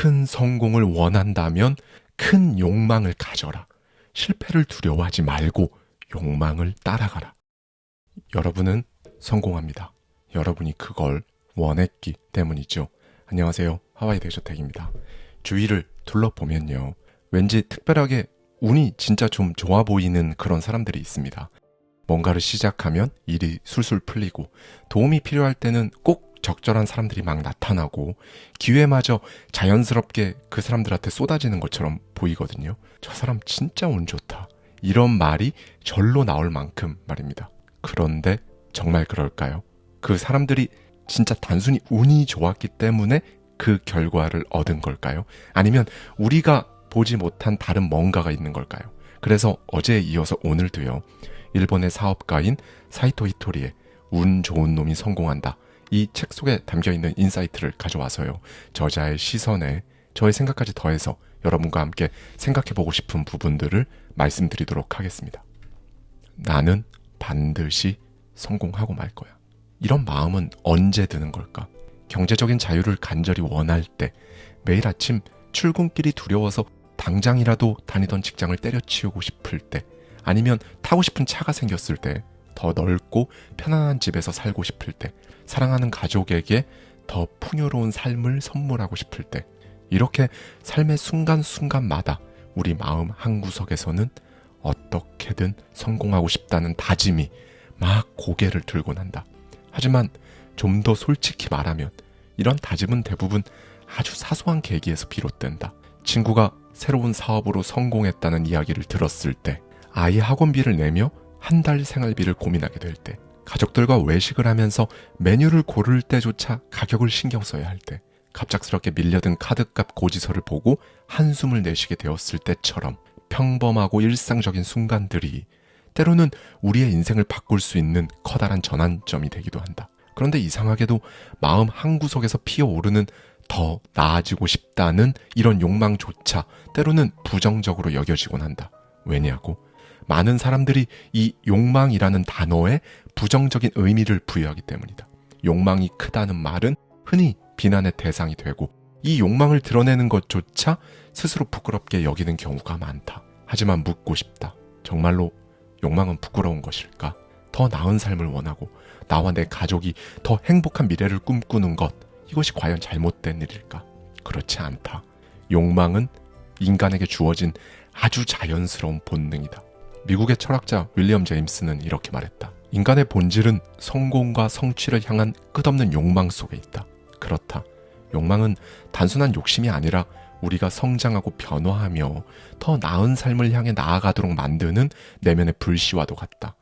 큰 성공을 원한다면 큰 욕망을 가져라. 실패를 두려워하지 말고 욕망을 따라가라. 여러분은 성공합니다. 여러분이 그걸 원했기 때문이죠. 안녕하세요. 하와이 대저택입니다. 주위를 둘러보면요, 왠지 특별하게 운이 진짜 좀 좋아 보이는 그런 사람들이 있습니다. 뭔가를 시작하면 일이 술술 풀리고, 도움이 필요할 때는 꼭 적절한 사람들이 막 나타나고, 기회마저 자연스럽게 그 사람들한테 쏟아지는 것처럼 보이거든요. 저 사람 진짜 운 좋다, 이런 말이 절로 나올 만큼 말입니다. 그런데 정말 그럴까요? 그 사람들이 진짜 단순히 운이 좋았기 때문에 그 결과를 얻은 걸까요? 아니면 우리가 보지 못한 다른 뭔가가 있는 걸까요? 그래서 어제에 이어서 오늘도요, 일본의 사업가인 사이토 히토리의 운 좋은 놈이 성공한다, 이 책 속에 담겨있는 인사이트를 가져와서요, 저자의 시선에 저의 생각까지 더해서 여러분과 함께 생각해보고 싶은 부분들을 말씀드리도록 하겠습니다. 나는 반드시 성공하고 말 거야. 이런 마음은 언제 드는 걸까? 경제적인 자유를 간절히 원할 때, 매일 아침 출근길이 두려워서 당장이라도 다니던 직장을 때려치우고 싶을 때, 아니면 타고 싶은 차가 생겼을 때, 더 넓고 편안한 집에서 살고 싶을 때, 사랑하는 가족에게 더 풍요로운 삶을 선물하고 싶을 때, 이렇게 삶의 순간순간마다 우리 마음 한구석에서는 어떻게든 성공하고 싶다는 다짐이 막 고개를 들곤 한다. 하지만 좀 더 솔직히 말하면 이런 다짐은 대부분 아주 사소한 계기에서 비롯된다. 친구가 새로운 사업으로 성공했다는 이야기를 들었을 때, 아이 학원비를 내며 한 달 생활비를 고민하게 될 때, 가족들과 외식을 하면서 메뉴를 고를 때조차 가격을 신경 써야 할 때, 갑작스럽게 밀려든 카드값 고지서를 보고 한숨을 내쉬게 되었을 때처럼 평범하고 일상적인 순간들이 때로는 우리의 인생을 바꿀 수 있는 커다란 전환점이 되기도 한다. 그런데 이상하게도 마음 한구석에서 피어오르는 더 나아지고 싶다는 이런 욕망조차 때로는 부정적으로 여겨지곤 한다. 왜냐고? 많은 사람들이 이 욕망이라는 단어에 부정적인 의미를 부여하기 때문이다. 욕망이 크다는 말은 흔히 비난의 대상이 되고, 이 욕망을 드러내는 것조차 스스로 부끄럽게 여기는 경우가 많다. 하지만 묻고 싶다. 정말로 욕망은 부끄러운 것일까? 더 나은 삶을 원하고 나와 내 가족이 더 행복한 미래를 꿈꾸는 것, 이것이 과연 잘못된 일일까? 그렇지 않다. 욕망은 인간에게 주어진 아주 자연스러운 본능이다. 미국의 철학자 윌리엄 제임스는 이렇게 말했다. 인간의 본질은 성공과 성취를 향한 끝없는 욕망 속에 있다. 그렇다. 욕망은 단순한 욕심이 아니라 우리가 성장하고 변화하며 더 나은 삶을 향해 나아가도록 만드는 내면의 불씨와도 같다.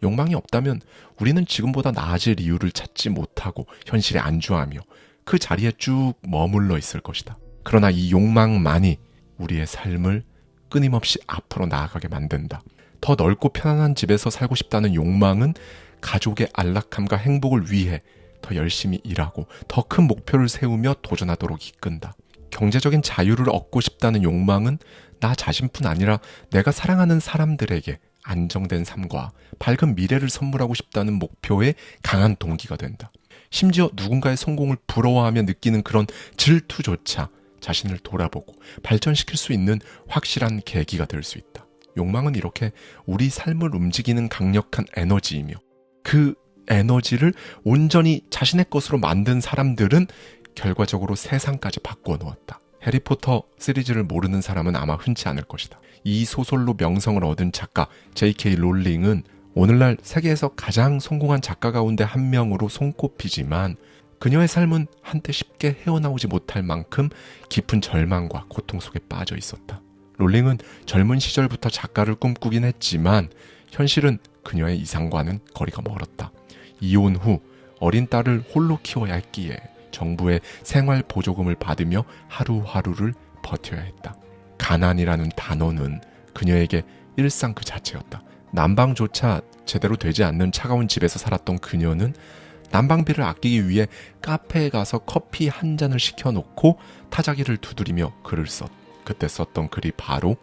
욕망이 없다면 우리는 지금보다 나아질 이유를 찾지 못하고 현실에 안주하며 그 자리에 쭉 머물러 있을 것이다. 그러나 이 욕망만이 우리의 삶을 끊임없이 앞으로 나아가게 만든다. 더 넓고 편안한 집에서 살고 싶다는 욕망은 가족의 안락함과 행복을 위해 더 열심히 일하고 더 큰 목표를 세우며 도전하도록 이끈다. 경제적인 자유를 얻고 싶다는 욕망은 나 자신뿐 아니라 내가 사랑하는 사람들에게 안정된 삶과 밝은 미래를 선물하고 싶다는 목표에 강한 동기가 된다. 심지어 누군가의 성공을 부러워하며 느끼는 그런 질투조차 자신을 돌아보고 발전시킬 수 있는 확실한 계기가 될 수 있다. 욕망은 이렇게 우리 삶을 움직이는 강력한 에너지이며, 그 에너지를 온전히 자신의 것으로 만든 사람들은 결과적으로 세상까지 바꾸어 놓았다. 해리포터 시리즈를 모르는 사람은 아마 흔치 않을 것이다. 이 소설로 명성을 얻은 작가 J.K. 롤링은 오늘날 세계에서 가장 성공한 작가 가운데 한 명으로 손꼽히지만, 그녀의 삶은 한때 쉽게 헤어나오지 못할 만큼 깊은 절망과 고통 속에 빠져 있었다. 롤링은 젊은 시절부터 작가를 꿈꾸긴 했지만 현실은 그녀의 이상과는 거리가 멀었다. 이혼 후 어린 딸을 홀로 키워야 했기에 정부의 생활보조금을 받으며 하루하루를 버텨야 했다. 가난이라는 단어는 그녀에게 일상 그 자체였다. 난방조차 제대로 되지 않는 차가운 집에서 살았던 그녀는 난방비를 아끼기 위해 카페에 가서 커피 한 잔을 시켜놓고 타자기를 두드리며 글을 썼다. 그때 썼던 글이 바로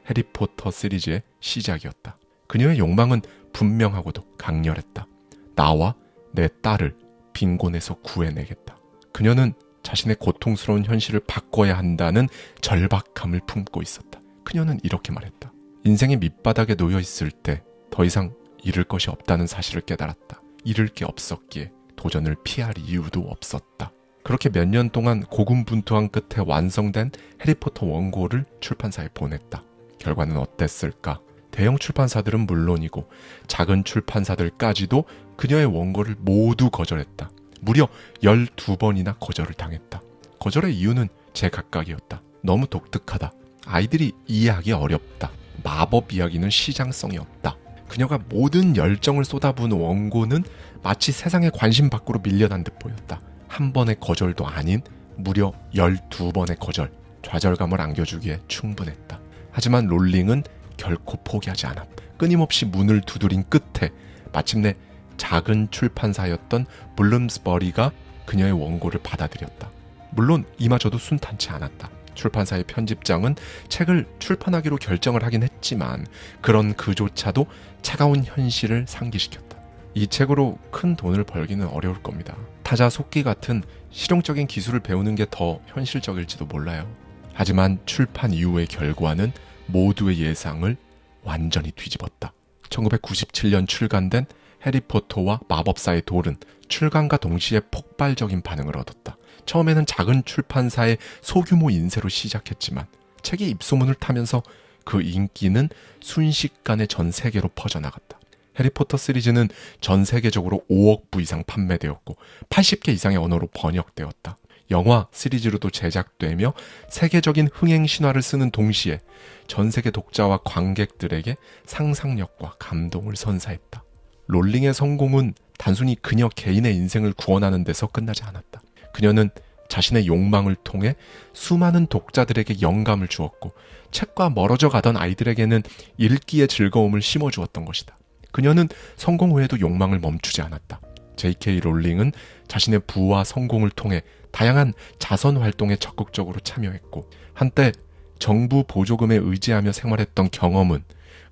해리포터 시리즈의 시작이었다. 그녀의 욕망은 분명하고도 강렬했다. 나와 내 딸을 빈곤에서 구해내겠다. 그녀는 자신의 고통스러운 현실을 바꿔야 한다는 절박함을 품고 있었다. 그녀는 이렇게 말했다. 인생의 밑바닥에 놓여 있을 때 더 이상 잃을 것이 없다는 사실을 깨달았다. 잃을 게 없었기에 도전을 피할 이유도 없었다. 그렇게 몇 년 동안 고군분투한 끝에 완성된 해리포터 원고를 출판사에 보냈다. 결과는 어땠을까? 대형 출판사들은 물론이고 작은 출판사들까지도 그녀의 원고를 모두 거절했다. 무려 12번이나 거절을 당했다. 거절의 이유는 제각각이었다. 너무 독특하다. 아이들이 이해하기 어렵다. 마법 이야기는 시장성이 없다. 그녀가 모든 열정을 쏟아부은 원고는 마치 세상의 관심 밖으로 밀려난 듯 보였다. 한 번의 거절도 아닌 무려 12번의 거절. 좌절감을 안겨주기에 충분했다. 하지만 롤링은 결코 포기하지 않았다. 끊임없이 문을 두드린 끝에 마침내 작은 출판사였던 블룸스버리가 그녀의 원고를 받아들였다. 물론 이마저도 순탄치 않았다. 출판사의 편집장은 책을 출판하기로 결정을 하긴 했지만 그런 그조차도 차가운 현실을 상기시켰다. 이 책으로 큰 돈을 벌기는 어려울 겁니다. 타자 속기 같은 실용적인 기술을 배우는 게 더 현실적일지도 몰라요. 하지만 출판 이후의 결과는 모두의 예상을 완전히 뒤집었다. 1997년 출간된 해리포터와 마법사의 돌은 출간과 동시에 폭발적인 반응을 얻었다. 처음에는 작은 출판사의 소규모 인쇄로 시작했지만 책이 입소문을 타면서 그 인기는 순식간에 전 세계로 퍼져나갔다. 해리포터 시리즈는 전 세계적으로 5억 부 이상 판매되었고 80개 이상의 언어로 번역되었다. 영화 시리즈로도 제작되며 세계적인 흥행 신화를 쓰는 동시에 전 세계 독자와 관객들에게 상상력과 감동을 선사했다. 롤링의 성공은 단순히 그녀 개인의 인생을 구원하는 데서 끝나지 않았다. 그녀는 자신의 욕망을 통해 수많은 독자들에게 영감을 주었고 책과 멀어져 가던 아이들에게는 읽기의 즐거움을 심어주었던 것이다. 그녀는 성공 후에도 욕망을 멈추지 않았다. J.K. 롤링은 자신의 부와 성공을 통해 다양한 자선 활동에 적극적으로 참여했고 한때 정부 보조금에 의지하며 생활했던 경험은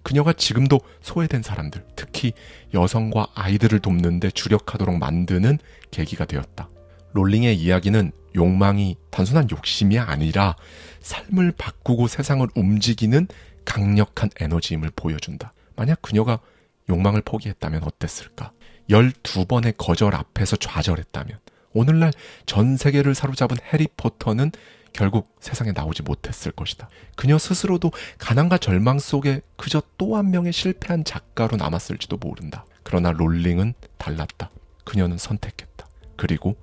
그녀가 지금도 소외된 사람들, 특히 여성과 아이들을 돕는 데 주력하도록 만드는 계기가 되었다. 롤링의 이야기는 욕망이 단순한 욕심이 아니라 삶을 바꾸고 세상을 움직이는 강력한 에너지임을 보여준다. 만약 그녀가 욕망을 포기했다면 어땠을까? 12번의 거절 앞에서 좌절했다면 오늘날 전 세계를 사로잡은 해리포터는 결국 세상에 나오지 못했을 것이다. 그녀 스스로도 가난과 절망 속에 그저 또 한 명의 실패한 작가로 남았을지도 모른다. 그러나 롤링은 달랐다. 그녀는 선택했다. 그리고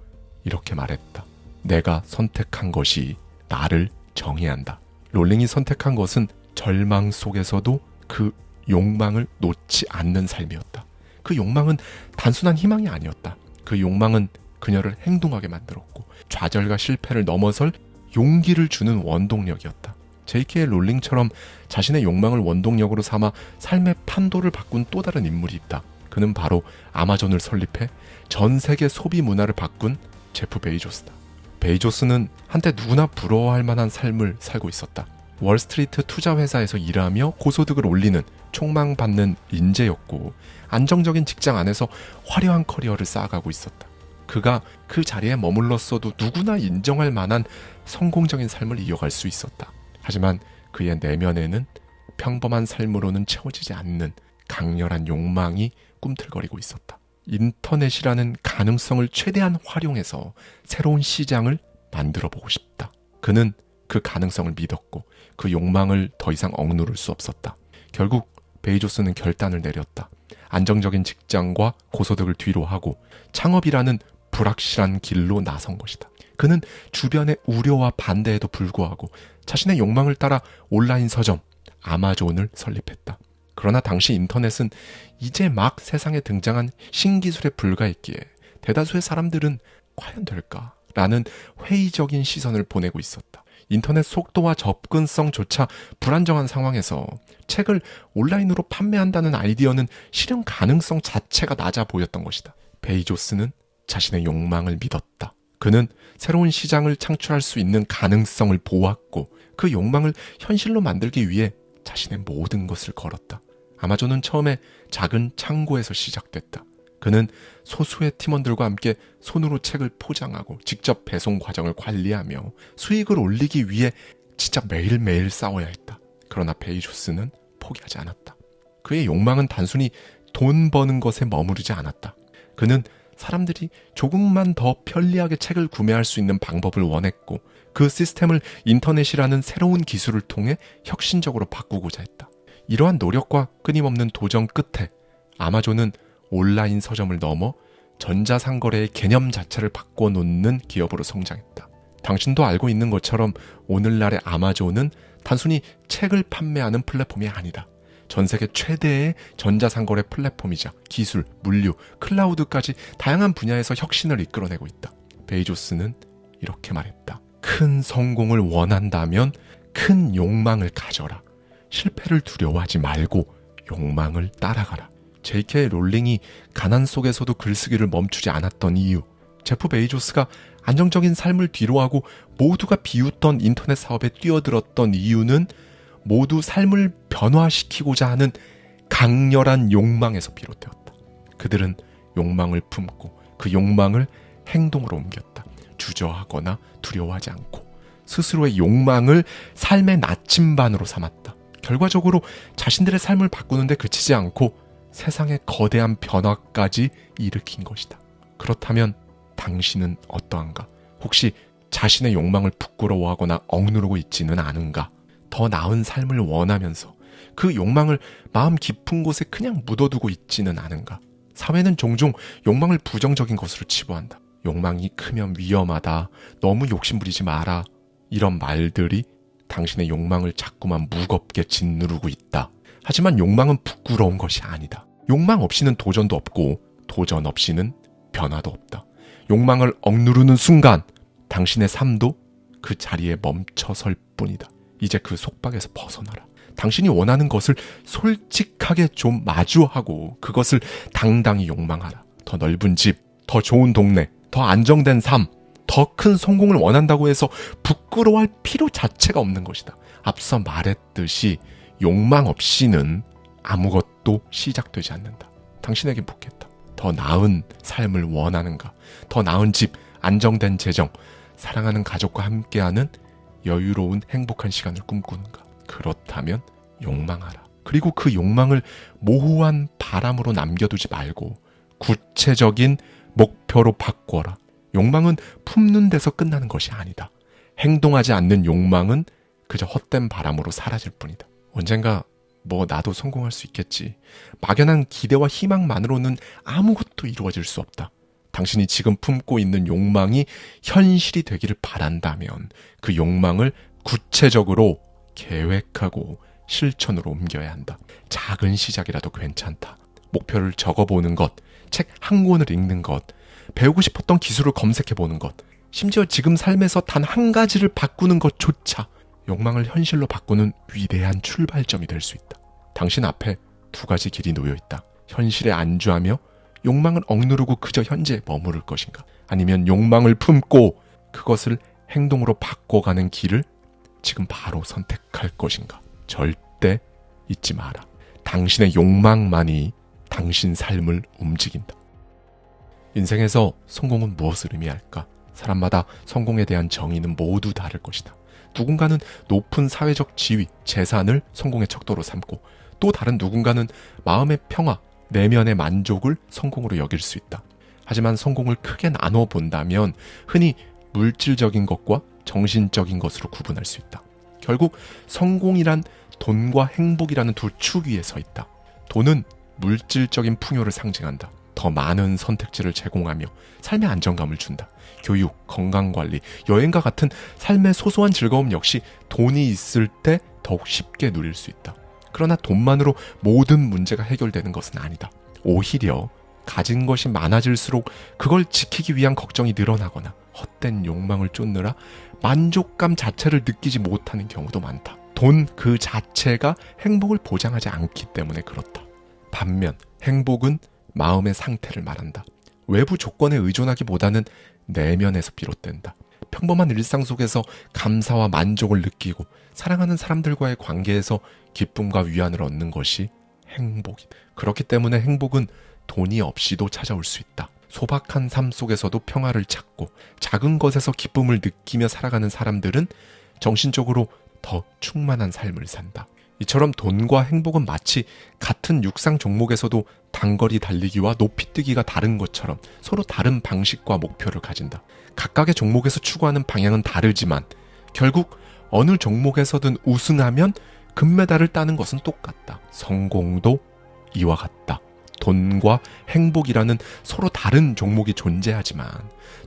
이렇게 말했다. 내가 선택한 것이 나를 정의한다. 롤링이 선택한 것은 절망 속에서도 그 욕망을 놓지 않는 삶이었다. 그 욕망은 단순한 희망이 아니었다. 그 욕망은 그녀를 행동하게 만들었고 좌절과 실패를 넘어설 용기를 주는 원동력이었다. J.K. 롤링처럼 자신의 욕망을 원동력으로 삼아 삶의 판도를 바꾼 또 다른 인물이 있다. 그는 바로 아마존을 설립해 전 세계 소비 문화를 바꾼 제프 베이조스다. 베이조스는 한때 누구나 부러워할 만한 삶을 살고 있었다. 월스트리트 투자회사에서 일하며 고소득을 올리는 촉망받는 인재였고 안정적인 직장 안에서 화려한 커리어를 쌓아가고 있었다. 그가 그 자리에 머물렀어도 누구나 인정할 만한 성공적인 삶을 이어갈 수 있었다. 하지만 그의 내면에는 평범한 삶으로는 채워지지 않는 강렬한 욕망이 꿈틀거리고 있었다. 인터넷이라는 가능성을 최대한 활용해서 새로운 시장을 만들어보고 싶다. 그는 그 가능성을 믿었고 그 욕망을 더 이상 억누를 수 없었다. 결국 베이조스는 결단을 내렸다. 안정적인 직장과 고소득을 뒤로 하고 창업이라는 불확실한 길로 나선 것이다. 그는 주변의 우려와 반대에도 불구하고 자신의 욕망을 따라 온라인 서점 아마존을 설립했다. 그러나 당시 인터넷은 이제 막 세상에 등장한 신기술에 불과했기에 대다수의 사람들은 과연 될까라는 회의적인 시선을 보내고 있었다. 인터넷 속도와 접근성조차 불안정한 상황에서 책을 온라인으로 판매한다는 아이디어는 실현 가능성 자체가 낮아 보였던 것이다. 베이조스는 자신의 욕망을 믿었다. 그는 새로운 시장을 창출할 수 있는 가능성을 보았고 그 욕망을 현실로 만들기 위해 자신의 모든 것을 걸었다. 아마존은 처음에 작은 창고에서 시작됐다. 그는 소수의 팀원들과 함께 손으로 책을 포장하고 직접 배송 과정을 관리하며 수익을 올리기 위해 진짜 매일매일 싸워야 했다. 그러나 베이조스는 포기하지 않았다. 그의 욕망은 단순히 돈 버는 것에 머무르지 않았다. 그는 사람들이 조금만 더 편리하게 책을 구매할 수 있는 방법을 원했고 그 시스템을 인터넷이라는 새로운 기술을 통해 혁신적으로 바꾸고자 했다. 이러한 노력과 끊임없는 도전 끝에 아마존은 온라인 서점을 넘어 전자상거래의 개념 자체를 바꿔놓는 기업으로 성장했다. 당신도 알고 있는 것처럼 오늘날의 아마존은 단순히 책을 판매하는 플랫폼이 아니다. 전 세계 최대의 전자상거래 플랫폼이자 기술, 물류, 클라우드까지 다양한 분야에서 혁신을 이끌어내고 있다. 베이조스는 이렇게 말했다. 큰 성공을 원한다면 큰 욕망을 가져라. 실패를 두려워하지 말고 욕망을 따라가라. J.K. 롤링이 가난 속에서도 글쓰기를 멈추지 않았던 이유, 제프 베이조스가 안정적인 삶을 뒤로하고 모두가 비웃던 인터넷 사업에 뛰어들었던 이유는 모두 삶을 변화시키고자 하는 강렬한 욕망에서 비롯되었다. 그들은 욕망을 품고 그 욕망을 행동으로 옮겼다. 주저하거나 두려워하지 않고 스스로의 욕망을 삶의 나침반으로 삼았다. 결과적으로 자신들의 삶을 바꾸는데 그치지 않고 세상의 거대한 변화까지 일으킨 것이다. 그렇다면 당신은 어떠한가? 혹시 자신의 욕망을 부끄러워하거나 억누르고 있지는 않은가? 더 나은 삶을 원하면서 그 욕망을 마음 깊은 곳에 그냥 묻어두고 있지는 않은가? 사회는 종종 욕망을 부정적인 것으로 치부한다. 욕망이 크면 위험하다. 너무 욕심부리지 마라. 이런 말들이 당신의 욕망을 자꾸만 무겁게 짓누르고 있다. 하지만 욕망은 부끄러운 것이 아니다. 욕망 없이는 도전도 없고 도전 없이는 변화도 없다. 욕망을 억누르는 순간 당신의 삶도 그 자리에 멈춰설 뿐이다. 이제 그 속박에서 벗어나라. 당신이 원하는 것을 솔직하게 좀 마주하고 그것을 당당히 욕망하라. 더 넓은 집, 더 좋은 동네, 더 안정된 삶, 더 큰 성공을 원한다고 해서 부끄러워할 필요 자체가 없는 것이다. 앞서 말했듯이 욕망 없이는 아무것도 시작되지 않는다. 당신에게 묻겠다. 더 나은 삶을 원하는가? 더 나은 집, 안정된 재정, 사랑하는 가족과 함께하는 여유로운 행복한 시간을 꿈꾸는가? 그렇다면 욕망하라. 그리고 그 욕망을 모호한 바람으로 남겨두지 말고 구체적인 목표로 바꿔라. 욕망은 품는 데서 끝나는 것이 아니다. 행동하지 않는 욕망은 그저 헛된 바람으로 사라질 뿐이다. 언젠가 나도 성공할 수 있겠지. 막연한 기대와 희망만으로는 아무것도 이루어질 수 없다. 당신이 지금 품고 있는 욕망이 현실이 되기를 바란다면 그 욕망을 구체적으로 계획하고 실천으로 옮겨야 한다. 작은 시작이라도 괜찮다. 목표를 적어보는 것, 책 한 권을 읽는 것, 배우고 싶었던 기술을 검색해보는 것, 심지어 지금 삶에서 단 한 가지를 바꾸는 것조차 욕망을 현실로 바꾸는 위대한 출발점이 될 수 있다. 당신 앞에 두 가지 길이 놓여있다. 현실에 안주하며 욕망을 억누르고 그저 현재에 머무를 것인가? 아니면 욕망을 품고 그것을 행동으로 바꿔가는 길을 지금 바로 선택할 것인가? 절대 잊지 마라. 당신의 욕망만이 당신 삶을 움직인다. 인생에서 성공은 무엇을 의미할까? 사람마다 성공에 대한 정의는 모두 다를 것이다. 누군가는 높은 사회적 지위, 재산을 성공의 척도로 삼고 또 다른 누군가는 마음의 평화, 내면의 만족을 성공으로 여길 수 있다. 하지만 성공을 크게 나눠 본다면 흔히 물질적인 것과 정신적인 것으로 구분할 수 있다. 결국 성공이란 돈과 행복이라는 두 축 위에 서 있다. 돈은 물질적인 풍요를 상징한다. 더 많은 선택지를 제공하며 삶의 안정감을 준다. 교육, 건강관리, 여행과 같은 삶의 소소한 즐거움 역시 돈이 있을 때 더욱 쉽게 누릴 수 있다. 그러나 돈만으로 모든 문제가 해결되는 것은 아니다. 오히려 가진 것이 많아질수록 그걸 지키기 위한 걱정이 늘어나거나 헛된 욕망을 쫓느라 만족감 자체를 느끼지 못하는 경우도 많다. 돈 그 자체가 행복을 보장하지 않기 때문에 그렇다. 반면 행복은 마음의 상태를 말한다. 외부 조건에 의존하기보다는 내면에서 비롯된다. 평범한 일상 속에서 감사와 만족을 느끼고 사랑하는 사람들과의 관계에서 기쁨과 위안을 얻는 것이 행복이다. 그렇기 때문에 행복은 돈이 없이도 찾아올 수 있다. 소박한 삶 속에서도 평화를 찾고 작은 것에서 기쁨을 느끼며 살아가는 사람들은 정신적으로 더 충만한 삶을 산다. 이처럼 돈과 행복은 마치 같은 육상 종목에서도 단거리 달리기와 높이뛰기가 다른 것처럼 서로 다른 방식과 목표를 가진다. 각각의 종목에서 추구하는 방향은 다르지만 결국 어느 종목에서든 우승하면 금메달을 따는 것은 똑같다. 성공도 이와 같다. 돈과 행복이라는 서로 다른 종목이 존재하지만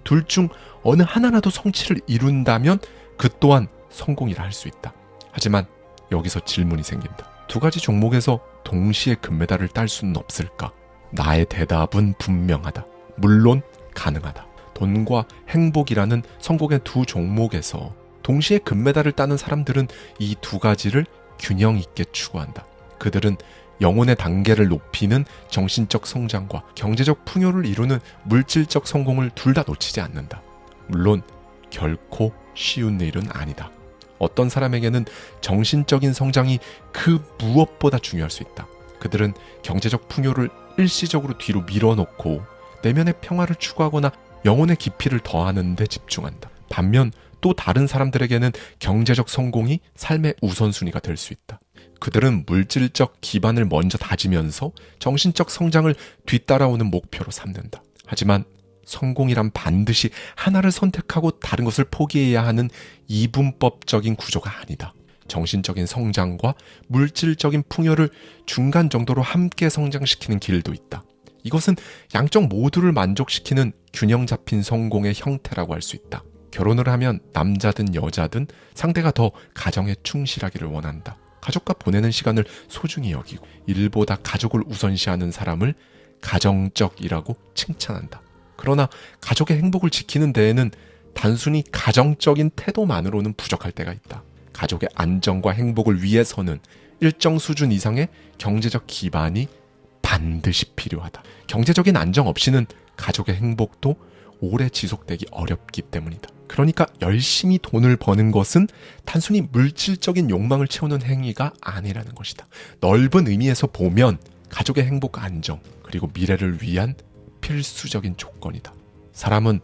둘 중 어느 하나라도 성취를 이룬다면 그 또한 성공이라 할 수 있다. 하지만 여기서 질문이 생긴다. 두 가지 종목에서 동시에 금메달을 딸 수는 없을까? 나의 대답은 분명하다. 물론 가능하다. 돈과 행복이라는 성공의 두 종목에서 동시에 금메달을 따는 사람들은 이 두 가지를 균형 있게 추구한다. 그들은 영혼의 단계를 높이는 정신적 성장과 경제적 풍요를 이루는 물질적 성공을 둘 다 놓치지 않는다. 물론 결코 쉬운 일은 아니다. 어떤 사람에게는 정신적인 성장이 그 무엇보다 중요할 수 있다. 그들은 경제적 풍요를 일시적으로 뒤로 밀어놓고 내면의 평화를 추구하거나 영혼의 깊이를 더하는 데 집중한다. 반면 또 다른 사람들에게는 경제적 성공이 삶의 우선순위가 될 수 있다. 그들은 물질적 기반을 먼저 다지면서 정신적 성장을 뒤따라오는 목표로 삼는다. 하지만 성공이란 반드시 하나를 선택하고 다른 것을 포기해야 하는 이분법적인 구조가 아니다. 정신적인 성장과 물질적인 풍요를 중간 정도로 함께 성장시키는 길도 있다. 이것은 양쪽 모두를 만족시키는 균형 잡힌 성공의 형태라고 할 수 있다. 결혼을 하면 남자든 여자든 상대가 더 가정에 충실하기를 원한다. 가족과 보내는 시간을 소중히 여기고 일보다 가족을 우선시하는 사람을 가정적이라고 칭찬한다. 그러나 가족의 행복을 지키는 데에는 단순히 가정적인 태도만으로는 부족할 때가 있다. 가족의 안정과 행복을 위해서는 일정 수준 이상의 경제적 기반이 반드시 필요하다. 경제적인 안정 없이는 가족의 행복도 오래 지속되기 어렵기 때문이다. 그러니까 열심히 돈을 버는 것은 단순히 물질적인 욕망을 채우는 행위가 아니라는 것이다. 넓은 의미에서 보면 가족의 행복과 안정, 그리고 미래를 위한 필수적인 조건이다. 사람은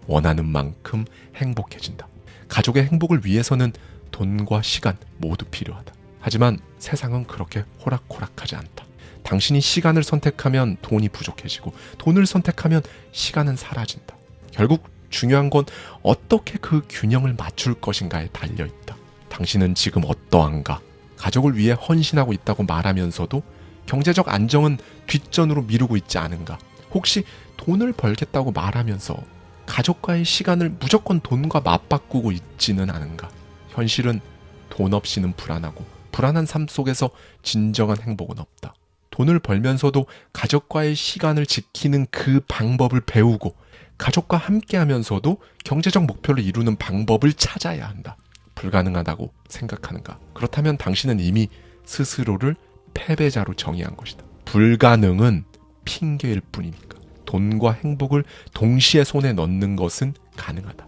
원하는 만큼 행복해진다. 가족의 행복을 위해서는 돈과 시간 모두 필요하다. 하지만 세상은 그렇게 호락호락하지 않다. 당신이 시간을 선택하면 돈이 부족해지고 돈을 선택하면 시간은 사라진다. 결국 중요한 건 어떻게 그 균형을 맞출 것인가에 달려있다. 당신은 지금 어떠한가? 가족을 위해 헌신하고 있다고 말하면서도 경제적 안정은 뒷전으로 미루고 있지 않은가? 혹시 돈을 벌겠다고 말하면서 가족과의 시간을 무조건 돈과 맞바꾸고 있지는 않은가? 현실은 돈 없이는 불안하고 불안한 삶 속에서 진정한 행복은 없다. 돈을 벌면서도 가족과의 시간을 지키는 그 방법을 배우고 가족과 함께하면서도 경제적 목표를 이루는 방법을 찾아야 한다. 불가능하다고 생각하는가? 그렇다면 당신은 이미 스스로를 패배자로 정의한 것이다. 불가능은 핑계일 뿐이니까. 돈과 행복을 동시에 손에 넣는 것은 가능하다.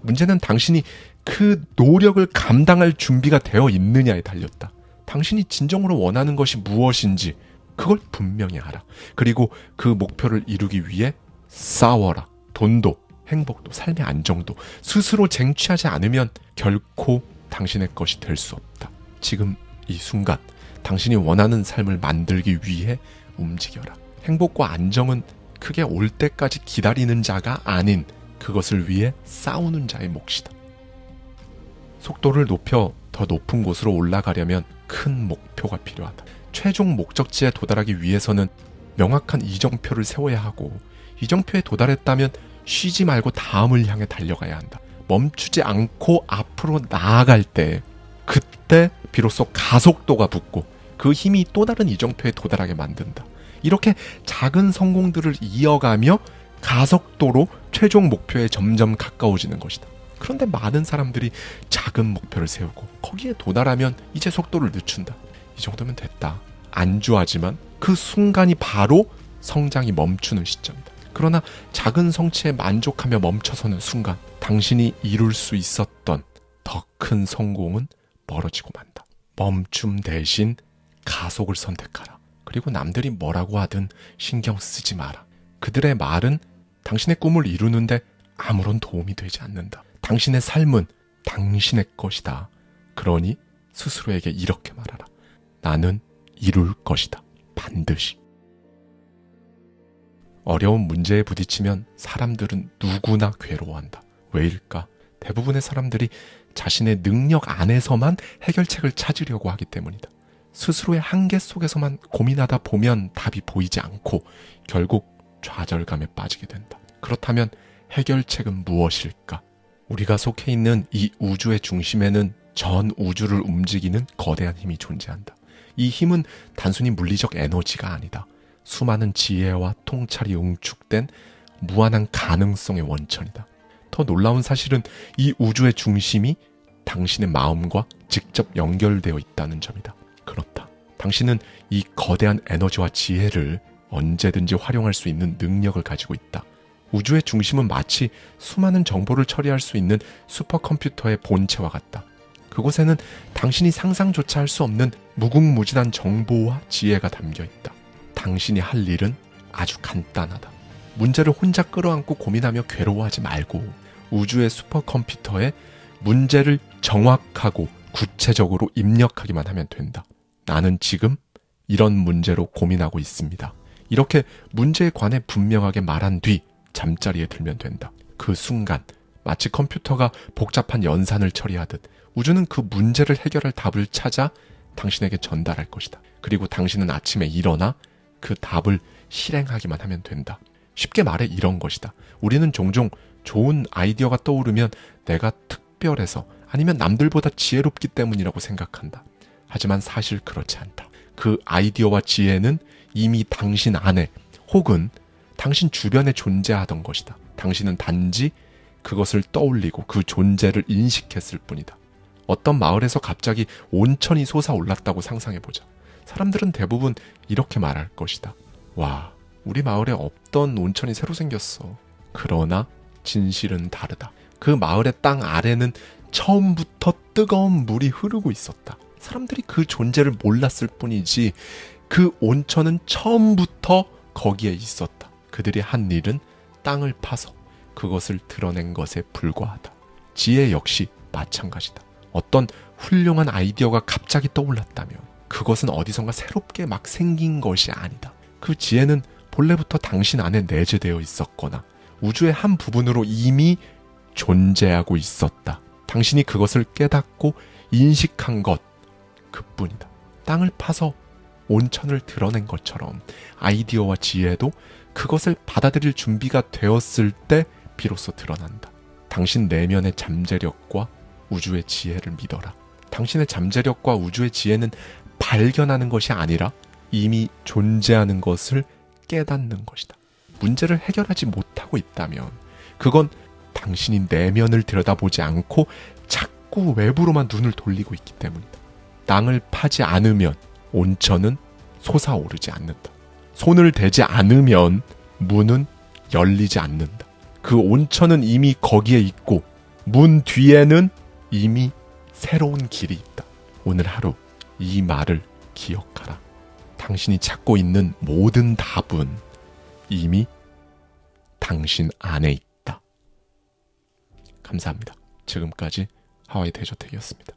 문제는 당신이 그 노력을 감당할 준비가 되어 있느냐에 달렸다. 당신이 진정으로 원하는 것이 무엇인지 그걸 분명히 알아. 그리고 그 목표를 이루기 위해 싸워라. 돈도 행복도 삶의 안정도 스스로 쟁취하지 않으면 결코 당신의 것이 될 수 없다. 지금 이 순간 당신이 원하는 삶을 만들기 위해 움직여라. 행복과 안정은 크게 올 때까지 기다리는 자가 아닌 그것을 위해 싸우는 자의 몫이다. 속도를 높여 더 높은 곳으로 올라가려면 큰 목표가 필요하다. 최종 목적지에 도달하기 위해서는 명확한 이정표를 세워야 하고 이정표에 도달했다면 쉬지 말고 다음을 향해 달려가야 한다. 멈추지 않고 앞으로 나아갈 때 그때 비로소 가속도가 붙고 그 힘이 또 다른 이정표에 도달하게 만든다. 이렇게 작은 성공들을 이어가며 가속도로 최종 목표에 점점 가까워지는 것이다. 그런데 많은 사람들이 작은 목표를 세우고 거기에 도달하면 이제 속도를 늦춘다. 이 정도면 됐다. 안주하지만 그 순간이 바로 성장이 멈추는 시점이다. 그러나 작은 성취에 만족하며 멈춰서는 순간 당신이 이룰 수 있었던 더 큰 성공은 멀어지고 만다. 멈춤 대신 가속을 선택하라. 그리고 그리고 남들이 뭐라고 하든 신경 쓰지 마라. 그들의 말은 당신의 꿈을 이루는데 아무런 도움이 되지 않는다. 당신의 삶은 당신의 것이다. 그러니 스스로에게 이렇게 말하라. 나는 이룰 것이다. 반드시. 어려운 문제에 부딪히면 사람들은 누구나 괴로워한다. 왜일까? 대부분의 사람들이 자신의 능력 안에서만 해결책을 찾으려고 하기 때문이다. 스스로의 한계 속에서만 고민하다 보면 답이 보이지 않고 결국 좌절감에 빠지게 된다. 그렇다면 해결책은 무엇일까? 우리가 속해 있는 이 우주의 중심에는 전 우주를 움직이는 거대한 힘이 존재한다. 이 힘은 단순히 물리적 에너지가 아니다. 수많은 지혜와 통찰이 응축된 무한한 가능성의 원천이다. 더 놀라운 사실은 이 우주의 중심이 당신의 마음과 직접 연결되어 있다는 점이다. 그렇다. 당신은 이 거대한 에너지와 지혜를 언제든지 활용할 수 있는 능력을 가지고 있다. 우주의 중심은 마치 수많은 정보를 처리할 수 있는 슈퍼컴퓨터의 본체와 같다. 그곳에는 당신이 상상조차 할 수 없는 무궁무진한 정보와 지혜가 담겨 있다. 당신이 할 일은 아주 간단하다. 문제를 혼자 끌어안고 고민하며 괴로워하지 말고 우주의 슈퍼컴퓨터에 문제를 정확하고 구체적으로 입력하기만 하면 된다. 나는 지금 이런 문제로 고민하고 있습니다. 이렇게 문제에 관해 분명하게 말한 뒤 잠자리에 들면 된다. 그 순간 마치 컴퓨터가 복잡한 연산을 처리하듯 우주는 그 문제를 해결할 답을 찾아 당신에게 전달할 것이다. 그리고 당신은 아침에 일어나 그 답을 실행하기만 하면 된다. 쉽게 말해 이런 것이다. 우리는 종종 좋은 아이디어가 떠오르면 내가 특별해서 아니면 남들보다 지혜롭기 때문이라고 생각한다. 하지만 사실 그렇지 않다. 그 아이디어와 지혜는 이미 당신 안에 혹은 당신 주변에 존재하던 것이다. 당신은 단지 그것을 떠올리고 그 존재를 인식했을 뿐이다. 어떤 마을에서 갑자기 온천이 솟아올랐다고 상상해보자. 사람들은 대부분 이렇게 말할 것이다. 와, 우리 마을에 없던 온천이 새로 생겼어. 그러나 진실은 다르다. 그 마을의 땅 아래는 처음부터 뜨거운 물이 흐르고 있었다. 사람들이 그 존재를 몰랐을 뿐이지 그 온천은 처음부터 거기에 있었다. 그들이 한 일은 땅을 파서 그것을 드러낸 것에 불과하다. 지혜 역시 마찬가지다. 어떤 훌륭한 아이디어가 갑자기 떠올랐다면 그것은 어디선가 새롭게 막 생긴 것이 아니다. 그 지혜는 본래부터 당신 안에 내재되어 있었거나 우주의 한 부분으로 이미 존재하고 있었다. 당신이 그것을 깨닫고 인식한 것 그뿐이다. 땅을 파서 온천을 드러낸 것처럼 아이디어와 지혜도 그것을 받아들일 준비가 되었을 때 비로소 드러난다. 당신 내면의 잠재력과 우주의 지혜를 믿어라. 당신의 잠재력과 우주의 지혜는 발견하는 것이 아니라 이미 존재하는 것을 깨닫는 것이다. 문제를 해결하지 못하고 있다면 그건 당신이 내면을 들여다보지 않고 자꾸 외부로만 눈을 돌리고 있기 때문이다. 땅을 파지 않으면 온천은 솟아오르지 않는다. 손을 대지 않으면 문은 열리지 않는다. 그 온천은 이미 거기에 있고 문 뒤에는 이미 새로운 길이 있다. 오늘 하루 이 말을 기억하라. 당신이 찾고 있는 모든 답은 이미 당신 안에 있다. 감사합니다. 지금까지 하와이 대저택이었습니다.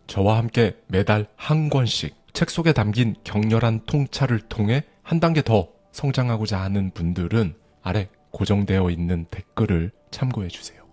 저와 함께 매달 한 권씩 책 속에 담긴 격렬한 통찰을 통해 한 단계 더 성장하고자 하는 분들은 아래 고정되어 있는 댓글을 참고해 주세요.